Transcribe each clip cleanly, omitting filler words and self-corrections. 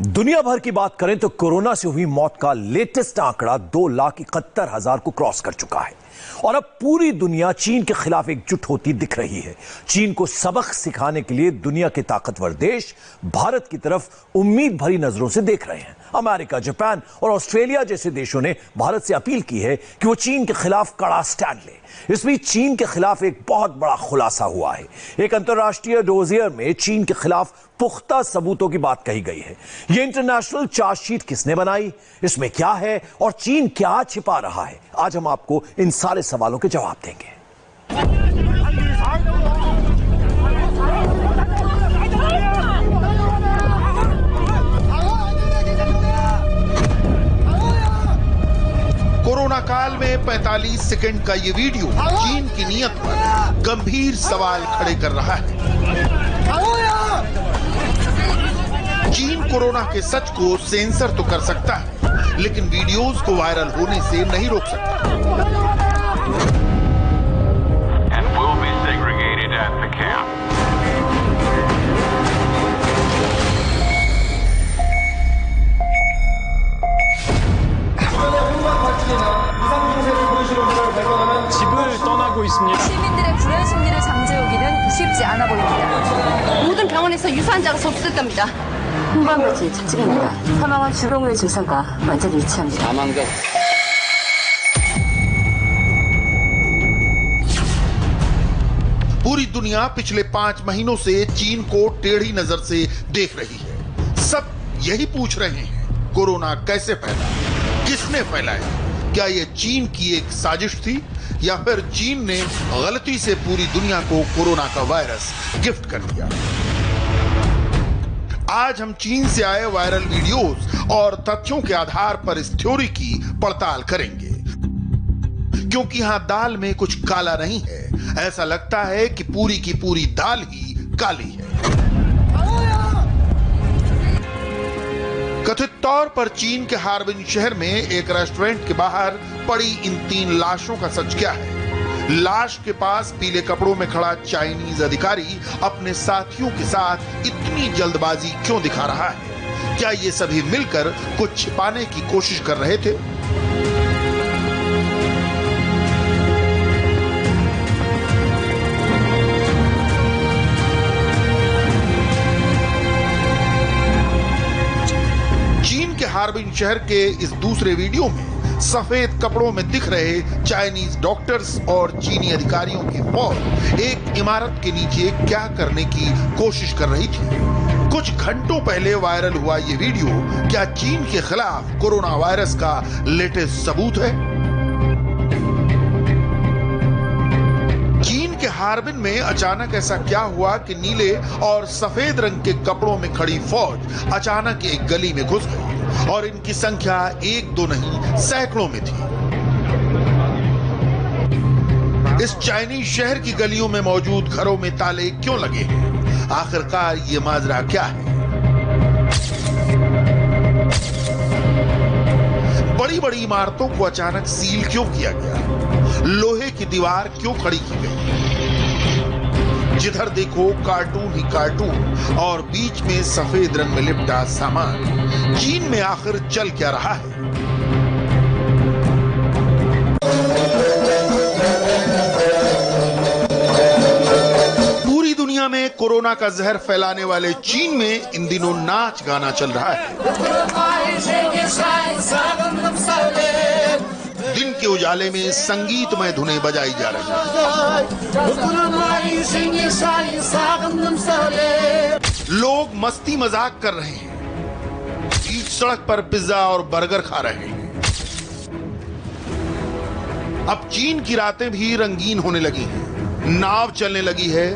दुनिया भर की बात करें तो कोरोना से हुई मौत का लेटेस्ट आंकड़ा 2,71,000 को क्रॉस कर चुका है और अब पूरी दुनिया चीन के खिलाफ एकजुट होती दिख रही है। चीन को सबक सिखाने के लिए दुनिया के ताकतवर देश भारत की तरफ उम्मीद भरी नजरों से देख रहे हैं। अमेरिका, जापान और ऑस्ट्रेलिया जैसे देशों ने भारत से अपील की है कि वो चीन के खिलाफ कड़ा स्टैंड ले। इस बीच चीन के खिलाफ एक बहुत बड़ा खुलासा हुआ है। एक अंतर्राष्ट्रीय डोजियर में चीन के खिलाफ पुख्ता सबूतों की बात कही गई है। यह इंटरनेशनल चार्जशीट किसने बनाई, इसमें क्या है और चीन क्या छिपा रहा है, आज हम आपको इन सारे सवालों के जवाब देंगे। कोरोना काल में 45 सेकंड का ये वीडियो चीन की नीयत पर गंभीर सवाल खड़े कर रहा है। चीन कोरोना के सच को सेंसर तो कर सकता है, लेकिन वीडियोस को वायरल होने से नहीं रोक सकता। 집을 떠나고 있습니다. 시민들의 불안 심리를 잠재우기는 쉽지 않아 보입니다. 모든 병원에서 유사환자가 접수됐답니다. 홍반부지 착진입니다. 사망한 주병 후의 증상과 완전히 일치합니다. 사망자 पूरी दुनिया पिछले 5 महीनों से चीन को टेढ़ी नजर से देख रही है। सब यही पूछ रहे हैं, कोरोना कैसे फैला, किसने फैलाया? क्या यह चीन की एक साजिश थी या फिर चीन ने गलती से पूरी दुनिया को कोरोना का वायरस गिफ्ट कर दिया? आज हम चीन से आए वायरल वीडियोस और तथ्यों के आधार पर इस थ्योरी की पड़ताल करेंगे, क्योंकि यहां दाल में कुछ काला नहीं है। ऐसा लगता है कि पूरी की पूरी दाल ही काली है। कथित तौर पर चीन के हार्बिन शहर में एक रेस्टोरेंट के बाहर पड़ी इन 3 लाशों का सच क्या है? लाश के पास पीले कपड़ों में खड़ा चाइनीज अधिकारी अपने साथियों के साथ इतनी जल्दबाजी क्यों दिखा रहा है? क्या ये सभी मिलकर कुछ छिपाने की कोशिश कर रहे थे? चीन के हार्बिन शहर के इस दूसरे वीडियो में सफेद कपड़ों में दिख रहे चाइनीज डॉक्टर्स और चीनी अधिकारियों की फौज एक इमारत के नीचे क्या करने की कोशिश कर रही थी? कुछ घंटों पहले वायरल हुआ ये वीडियो क्या चीन के खिलाफ कोरोना वायरस का लेटेस्ट सबूत है? चीन के हार्बिन में अचानक ऐसा क्या हुआ कि नीले और सफेद रंग के कपड़ों में खड़ी फौज अचानक एक गली में घुस गई और इनकी संख्या 1-2 नहीं सैकड़ों में थी। इस चाइनीज शहर की गलियों में मौजूद घरों में ताले क्यों लगे हैं? आखिरकार ये माजरा क्या है? बड़ी बड़ी इमारतों को अचानक सील क्यों किया गया? लोहे की दीवार क्यों खड़ी की गई? जिधर देखो कार्टून ही कार्टून और बीच में सफेद रंग में लिपटा सामान। चीन में आखिर चल क्या रहा है? पूरी दुनिया में कोरोना का जहर फैलाने वाले चीन में इन दिनों नाच गाना चल रहा है। दिन के उजाले में संगीतमय धुनें बजाई जा रही हैं। लोग मस्ती मजाक कर रहे हैं, बीच सड़क पर पिज्जा और बर्गर खा रहे हैं। अब चीन की रातें भी रंगीन होने लगी हैं, नाव चलने लगी है,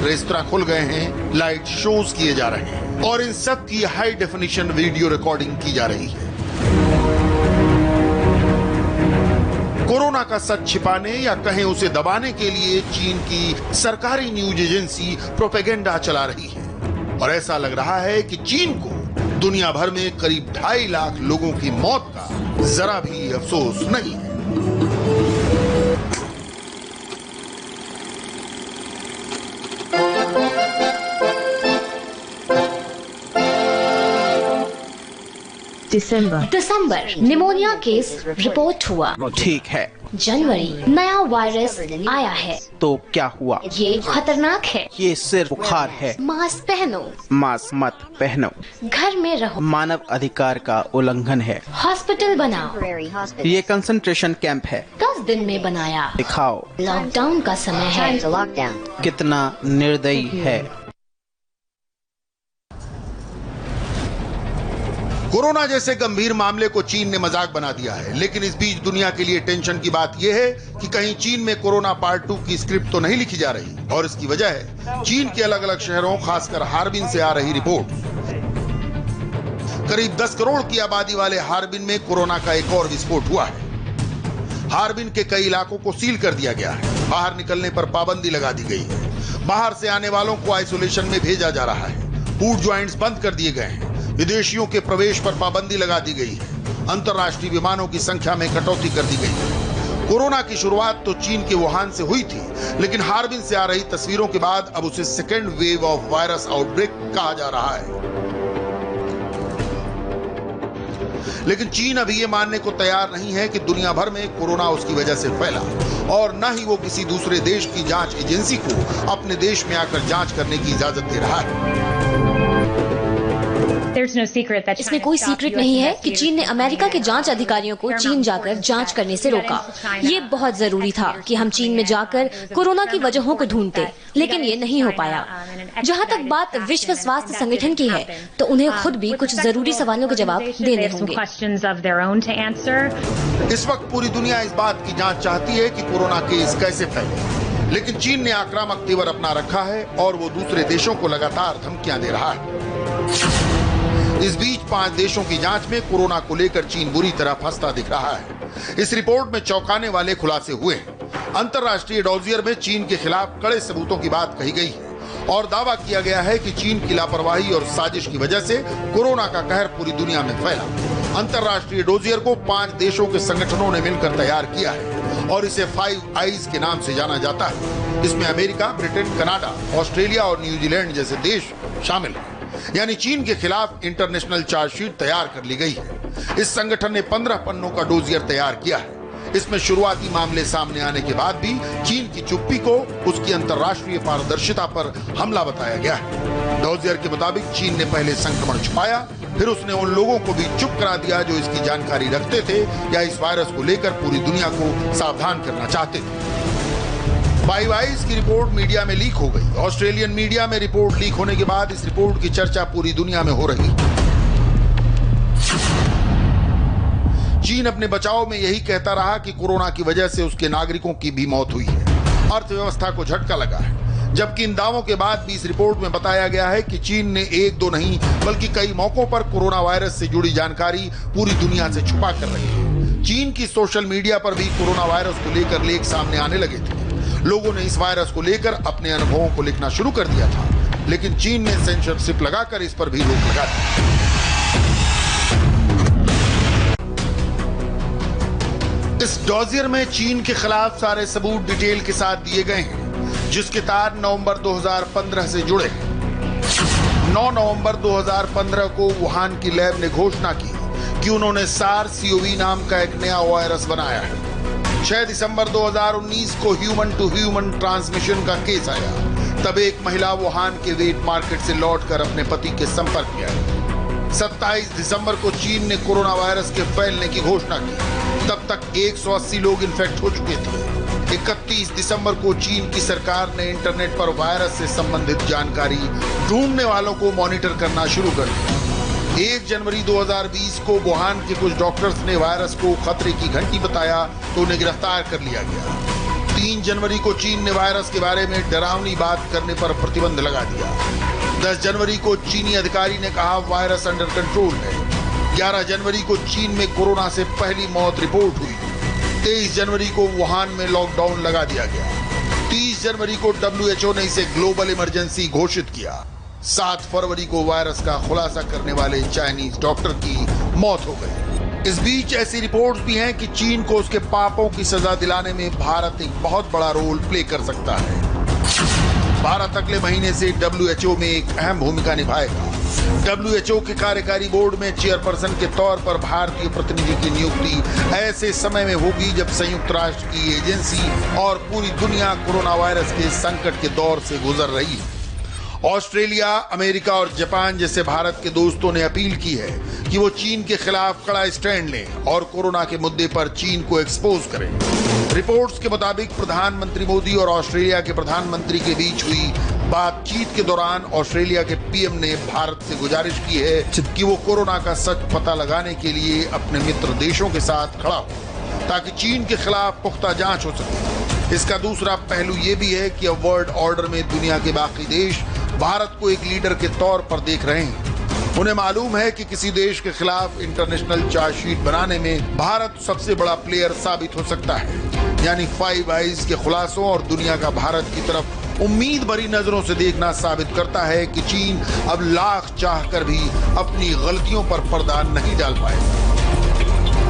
रेस्तरां खुल गए हैं, लाइट शोज किए जा रहे हैं और इन सब की हाई डेफिनेशन वीडियो रिकॉर्डिंग की जा रही है। कोरोना का सच छिपाने या कहें उसे दबाने के लिए चीन की सरकारी न्यूज एजेंसी प्रोपेगेंडा चला रही है और ऐसा लग रहा है कि चीन को दुनिया भर में करीब 2.5 लाख लोगों की मौत का जरा भी अफसोस नहीं है। दिसंबर निमोनिया केस रिपोर्ट हुआ। ठीक है। जनवरी नया वायरस आया है। तो क्या हुआ? ये खतरनाक है। ये सिर्फ बुखार है। मास्क पहनो। मास्क मत पहनो। घर में रहो। मानव अधिकार का उल्लंघन है। हॉस्पिटल बनाओ। ये कंसंट्रेशन कैंप है। 10 दिन में बनाया। दिखाओ। लॉकडाउन का समय है। कितना निर्दयी है। कोरोना जैसे गंभीर मामले को चीन ने मजाक बना दिया है, लेकिन इस बीच दुनिया के लिए टेंशन की बात यह है कि कहीं चीन में कोरोना पार्ट 2 की स्क्रिप्ट तो नहीं लिखी जा रही, और इसकी वजह है चीन के अलग अलग शहरों, खासकर हार्बिन से आ रही रिपोर्ट। करीब 10 करोड़ की आबादी वाले हार्बिन में कोरोना का एक और विस्फोट हुआ है। हार्बिन के कई इलाकों को सील कर दिया गया है। बाहर निकलने पर पाबंदी लगा दी गई है। बाहर से आने वालों को आइसोलेशन में भेजा जा रहा है। फूड ज्वाइंट्स बंद कर दिए गए हैं। विदेशियों के प्रवेश पर पाबंदी लगा दी गई है। अंतर्राष्ट्रीय विमानों की संख्या में कटौती कर दी गई है। कोरोना की शुरुआत तो चीन के वुहान से हुई थी, लेकिन हार्बिन से आ रही तस्वीरों के बाद अब उसे second wave of virus outbreak कहा जा रहा है। लेकिन चीन अभी ये मानने को तैयार नहीं है कि दुनिया भर में कोरोना उसकी वजह से फैला, और न ही वो किसी दूसरे देश की जांच एजेंसी को अपने देश में आकर जांच करने की इजाजत दे रहा है। इसमें कोई सीक्रेट नहीं है कि चीन ने अमेरिका के जांच अधिकारियों को चीन जाकर जांच करने से रोका। ये बहुत जरूरी था कि हम चीन में जाकर कोरोना की वजहों को ढूंढते, लेकिन ये नहीं हो पाया। जहां तक बात विश्व स्वास्थ्य संगठन की है, तो उन्हें खुद भी कुछ जरूरी सवालों के जवाब देने होंगे। इस वक्त पूरी दुनिया इस बात की जांच चाहती है कि कोरोना केस कैसे फैले, लेकिन चीन ने आक्रामक तेवर अपना रखा है और वो दूसरे देशों को लगातार धमकियां दे रहा है। इस बीच 5 देशों की जांच में कोरोना को लेकर चीन बुरी तरह फंसता दिख रहा है। इस रिपोर्ट में चौंकाने वाले खुलासे हुए हैं। अंतर्राष्ट्रीय डॉजियर में चीन के खिलाफ कड़े सबूतों की बात कही गई है और दावा किया गया है कि चीन की लापरवाही और साजिश की वजह से कोरोना का कहर पूरी दुनिया में फैला। अंतर्राष्ट्रीय डॉजियर को 5 देशों के संगठनों ने मिलकर तैयार किया है और इसे 5 आईज के नाम से जाना जाता है। इसमें अमेरिका, ब्रिटेन, कनाडा, ऑस्ट्रेलिया और न्यूजीलैंड जैसे देश शामिल हैं। यानी चीन के खिलाफ इंटरनेशनल चार्जशीट तैयार कर ली गई है। इस संगठन ने 15 पन्नों का डोजियर तैयार किया है। इसमें शुरुआती मामले सामने आने के बाद भी चीन की चुप्पी को उसकी अंतर्राष्ट्रीय पारदर्शिता पर हमला बताया गया है। डोजियर के मुताबिक चीन ने पहले संक्रमण छुपाया, फिर उसने उन लोगों को भी चुप करा दिया जो इसकी जानकारी रखते थे या इस वायरस को लेकर पूरी दुनिया को सावधान करना चाहते थे। 5 आईज की रिपोर्ट मीडिया में लीक हो गई। ऑस्ट्रेलियन मीडिया में रिपोर्ट लीक होने के बाद इस रिपोर्ट की चर्चा पूरी दुनिया में हो रही। चीन अपने बचाव में यही कहता रहा कि कोरोना की वजह से उसके नागरिकों की भी मौत हुई है। अर्थव्यवस्था को झटका लगा है, जबकि इन दावों के बाद भी इस रिपोर्ट में बताया गया है कि चीन ने 1-2 नहीं बल्कि कई मौकों पर कोरोना वायरस से जुड़ी जानकारी पूरी दुनिया से छुपा कर रखी है। चीन की सोशल मीडिया पर भी कोरोना वायरस को लेकर लेख सामने आने लगे थे। लोगों ने इस वायरस को लेकर अपने अनुभवों को लिखना शुरू कर दिया था, लेकिन चीन ने सेंसरशिप लगाकर इस पर भी रोक लगा दी। इस डॉजियर में चीन के खिलाफ सारे सबूत डिटेल के साथ दिए गए हैं, जिसके तार नवंबर 2015 से जुड़े हैं। 9 नवंबर 2015 को वुहान की लैब ने घोषणा की कि उन्होंने SARS-CoV नाम का एक नया वायरस बनाया है। 6 दिसंबर 2019 को ह्यूमन टू ह्यूमन ट्रांसमिशन का केस आया। तब एक महिला वुहान के वेट मार्केट से लौटकर अपने पति के संपर्क में आई। 27 दिसंबर को चीन ने कोरोना वायरस के फैलने की घोषणा की। तब तक 180 लोग इन्फेक्ट हो चुके थे। 31 दिसंबर को चीन की सरकार ने इंटरनेट पर वायरस से संबंधित जानकारी ढूंढने वालों को मॉनिटर करना शुरू कर दिया। 1 जनवरी 2020 को वुहान के कुछ डॉक्टर्स ने वायरस को खतरे की घंटी बताया तो उन्हें गिरफ्तार कर लिया गया। 3 जनवरी को चीन ने वायरस के बारे में डरावनी बात करने पर प्रतिबंध लगा दिया। 10 जनवरी को चीनी अधिकारी ने कहा वायरस अंडर कंट्रोल है। 11 जनवरी को चीन में कोरोना से पहली मौत रिपोर्ट हुई। 23 जनवरी को वुहान में लॉकडाउन लगा दिया गया। 30 जनवरी को WHO ने इसे ग्लोबल इमरजेंसी घोषित किया। 7 फरवरी को वायरस का खुलासा करने वाले चाइनीज डॉक्टर की मौत हो गई। इस बीच ऐसी रिपोर्ट्स भी हैं कि चीन को उसके पापों की सजा दिलाने में भारत एक बहुत बड़ा रोल प्ले कर सकता है। भारत अगले महीने से WHO में एक अहम भूमिका निभाएगा। WHO के कार्यकारी बोर्ड में चेयरपर्सन के तौर पर भारतीय प्रतिनिधि की नियुक्ति ऐसे समय में होगी जब संयुक्त राष्ट्र की एजेंसी और पूरी दुनिया कोरोना वायरस के संकट के दौर से गुजर रही है। ऑस्ट्रेलिया, अमेरिका और जापान जैसे भारत के दोस्तों ने अपील की है कि वो चीन के खिलाफ कड़ा स्टैंड लें और कोरोना के मुद्दे पर चीन को एक्सपोज करें। रिपोर्ट्स के मुताबिक प्रधानमंत्री मोदी और ऑस्ट्रेलिया के प्रधानमंत्री के बीच हुई बातचीत के दौरान ऑस्ट्रेलिया के पीएम ने भारत से गुजारिश की है कि वो कोरोना का सच पता लगाने के लिए अपने मित्र देशों के साथ खड़ा हो ताकि चीन के खिलाफ पुख्ता जांच हो सके। इसका दूसरा पहलू ये भी है कि अब वर्ल्ड ऑर्डर में दुनिया के बाकी देश भारत को एक लीडर के तौर पर देख रहे हैं। उन्हें मालूम है कि किसी देश के खिलाफ इंटरनेशनल चार्जशीट बनाने में भारत सबसे बड़ा प्लेयर साबित हो सकता है। यानी फाइव आइज के खुलासों और दुनिया का भारत की तरफ उम्मीद भरी नजरों से देखना साबित करता है कि चीन अब लाख चाह कर भी अपनी गलतियों पर पर्दा नहीं डाल पाएगा।